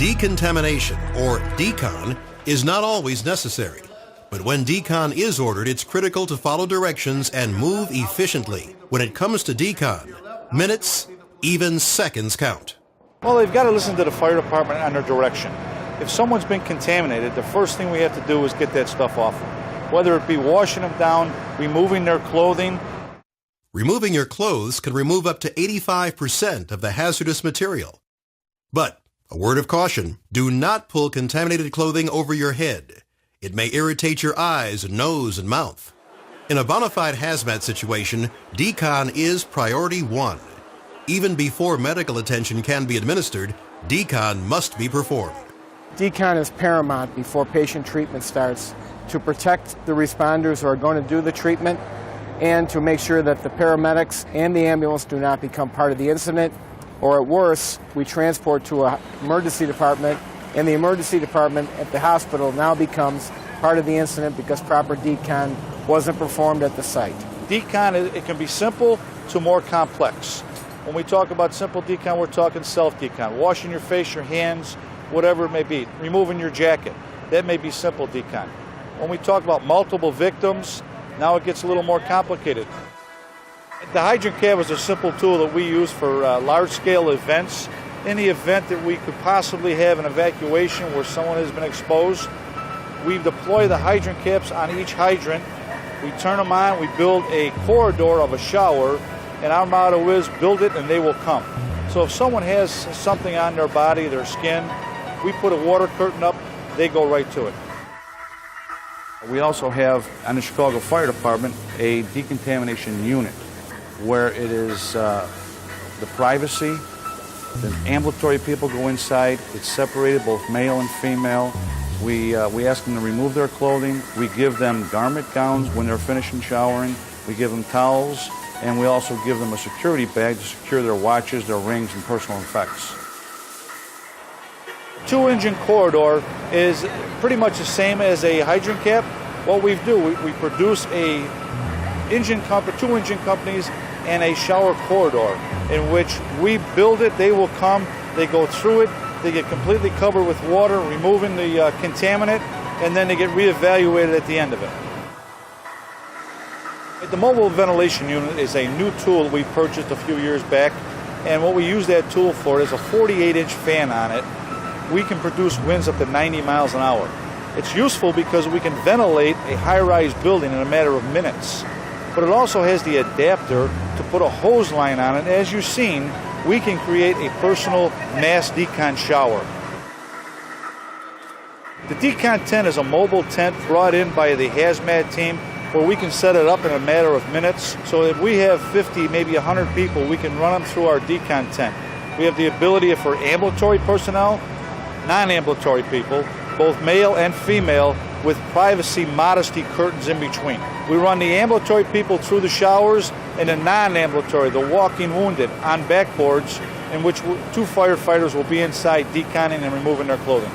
Decontamination, or decon, is not always necessary. But when decon is ordered, it's critical to follow directions and move efficiently. When it comes to decon, minutes, even seconds count. Well, they've got to listen to the fire department on their direction. If someone's been contaminated, the first thing we have to do is get that stuff off them. Whether it be washing them down, removing their clothing. Removing your clothes can remove up to 85% of the hazardous material. But, a word of caution, do not pull contaminated clothing over your head. It may irritate your eyes, nose, and mouth. In a bona fide hazmat situation, decon is priority one. Even before medical attention can be administered, decon must be performed. Decon is paramount before patient treatment starts to protect the responders who are going to do the treatment and to make sure that the paramedics and the ambulance do not become part of the incident, or at worst, we transport to an emergency department, and the emergency department at the hospital now becomes part of the incident because proper decon wasn't performed at the site. Decon, it can be simple to more complex. When we talk about simple decon, we're talking self-decon. Washing your face, your hands, whatever it may be. Removing your jacket. That may be simple decon. When we talk about multiple victims, now it gets a little more complicated. The hydrant cab is a simple tool that we use for large-scale events. In the event that we could possibly have an evacuation where someone has been exposed, we deploy the hydrant caps on each hydrant. We turn them on, we build a corridor of a shower, and our motto is, build it and they will come. So if someone has something on their body, their skin, we put a water curtain up, they go right to it. We also have, on the Chicago Fire Department, a decontamination unit where it is the privacy. The ambulatory people go inside. It's separated, both male and female. We ask them to remove their clothing. We give them garment gowns when they're finishing showering. We give them towels, and we also give them a security bag to secure their watches, their rings, and personal effects. Two-engine corridor is pretty much the same as a hydrant cap. What we do, we produce two engine companies and a shower corridor in which we build it, they will come, they go through it, they get completely covered with water, removing the contaminant, and then they get reevaluated at the end of it. The mobile ventilation unit is a new tool we purchased a few years back, and what we use that tool for is a 48-inch fan on it. We can produce winds up to 90 miles an hour. It's useful because we can ventilate a high-rise building in a matter of minutes. But it also has the adapter to put a hose line on it. As you've seen, we can create a personal mass decon shower. The Decon tent is a mobile tent brought in by the hazmat team where we can set it up in a matter of minutes. So if we have 50, maybe 100 people, we can run them through our Decon tent. We have the ability for ambulatory personnel, non-ambulatory people, both male and female, with privacy modesty curtains in between. We run the ambulatory people through the showers and the non-ambulatory, the walking wounded, on backboards in which two firefighters will be inside deconning and removing their clothing.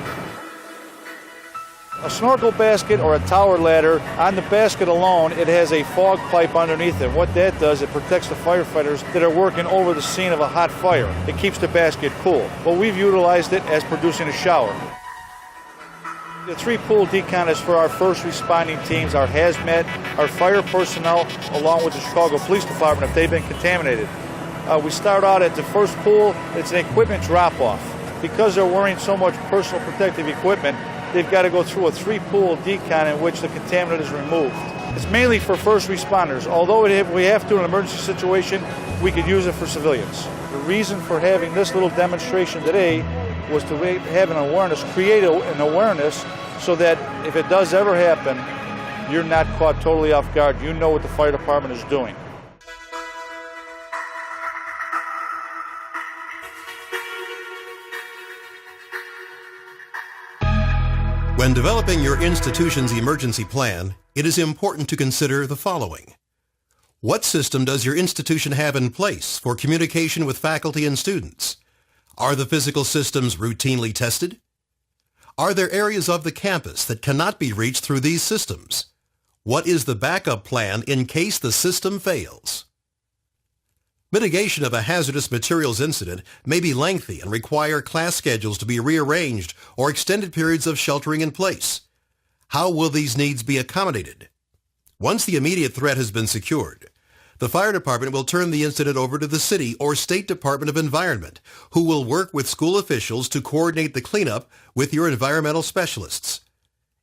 A snorkel basket or a tower ladder, on the basket alone, it has a fog pipe underneath it. What that does, it protects the firefighters that are working over the scene of a hot fire. It keeps the basket cool. But we've utilized it as producing a shower. The three-pool decon is for our first responding teams, our hazmat, our fire personnel, along with the Chicago Police Department if they've been contaminated. We start out at the first pool. It's an equipment drop-off. Because they're wearing so much personal protective equipment, they've got to go through a three-pool decon in which the contaminant is removed. It's mainly for first responders. Although if we have to in an emergency situation, we could use it for civilians. The reason for having this little demonstration today was to have an awareness, create an awareness so that if it does ever happen, you're not caught totally off guard. You know what the fire department is doing. When developing your institution's emergency plan, it is important to consider the following. What system does your institution have in place for communication with faculty and students? Are the physical systems routinely tested? Are there areas of the campus that cannot be reached through these systems? What is the backup plan in case the system fails? Mitigation of a hazardous materials incident may be lengthy and require class schedules to be rearranged or extended periods of sheltering in place. How will these needs be accommodated? Once the immediate threat has been secured, the fire department will turn the incident over to the city or state Department of Environment, who will work with school officials to coordinate the cleanup with your environmental specialists.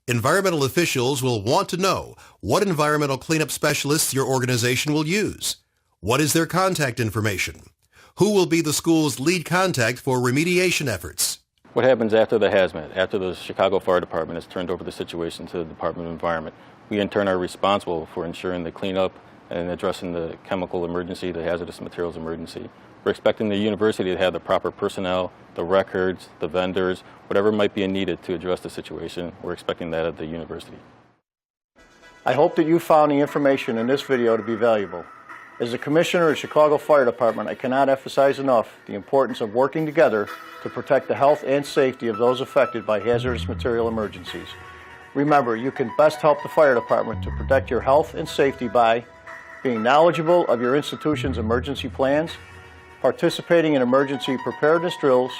Environmental officials will want to know what environmental cleanup specialists your organization will use. What is their contact information? Who will be the school's lead contact for remediation efforts? What happens after the hazmat, after the Chicago Fire Department has turned over the situation to the Department of Environment? We in turn are responsible for ensuring the cleanup and addressing the chemical emergency, the hazardous materials emergency. We're expecting the university to have the proper personnel, the records, the vendors, whatever might be needed to address the situation. We're expecting that at the university. I hope that you found the information in this video to be valuable. As the Commissioner of the Chicago Fire Department, I cannot emphasize enough the importance of working together to protect the health and safety of those affected by hazardous material emergencies. Remember, you can best help the fire department to protect your health and safety by being knowledgeable of your institution's emergency plans, participating in emergency preparedness drills,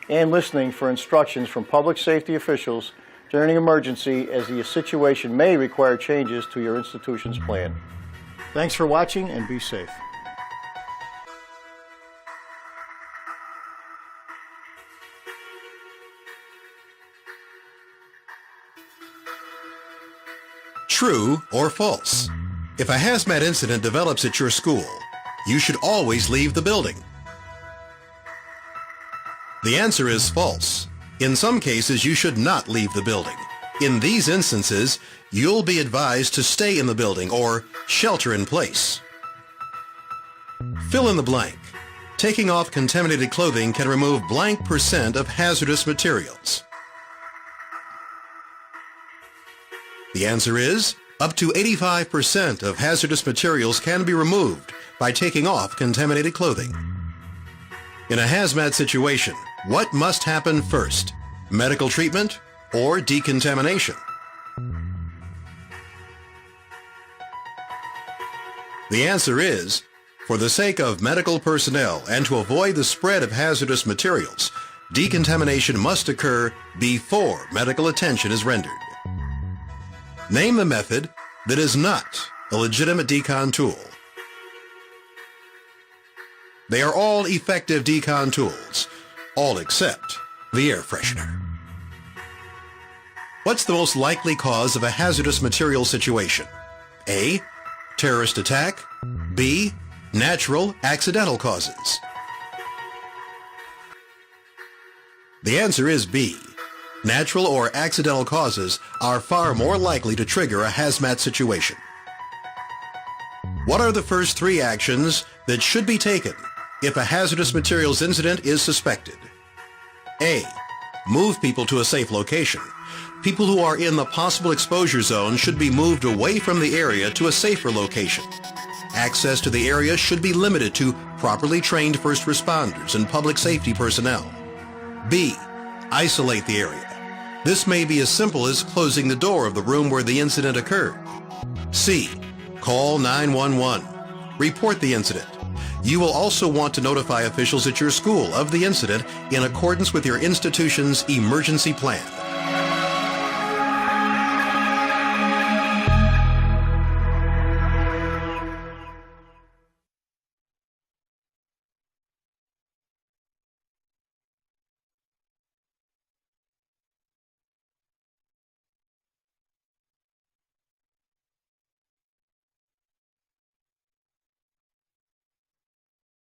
and listening for instructions from public safety officials during an emergency, as the situation may require changes to your institution's plan. Thanks for watching and be safe. True or false? If a hazmat incident develops at your school, you should always leave the building. The answer is false. In some cases, you should not leave the building. In these instances, you'll be advised to stay in the building or shelter in place. Fill in the blank. Taking off contaminated clothing can remove blank % of hazardous materials. The answer is up to 85% of hazardous materials can be removed by taking off contaminated clothing. In a hazmat situation, what must happen first? Medical treatment or decontamination? The answer is, for the sake of medical personnel and to avoid the spread of hazardous materials, decontamination must occur before medical attention is rendered. Name the method that is not a legitimate decon tool. They are all effective decon tools, all except the air freshener. What's the most likely cause of a hazardous material situation? A. Terrorist attack. B. Natural, accidental causes. The answer is B. Natural or accidental causes are far more likely to trigger a hazmat situation. What are the first 3 actions that should be taken if a hazardous materials incident is suspected? A. Move people to a safe location. People who are in the possible exposure zone should be moved away from the area to a safer location. Access to the area should be limited to properly trained first responders and public safety personnel. B. Isolate the area. This may be as simple as closing the door of the room where the incident occurred. C. Call 911. Report the incident. You will also want to notify officials at your school of the incident in accordance with your institution's emergency plan.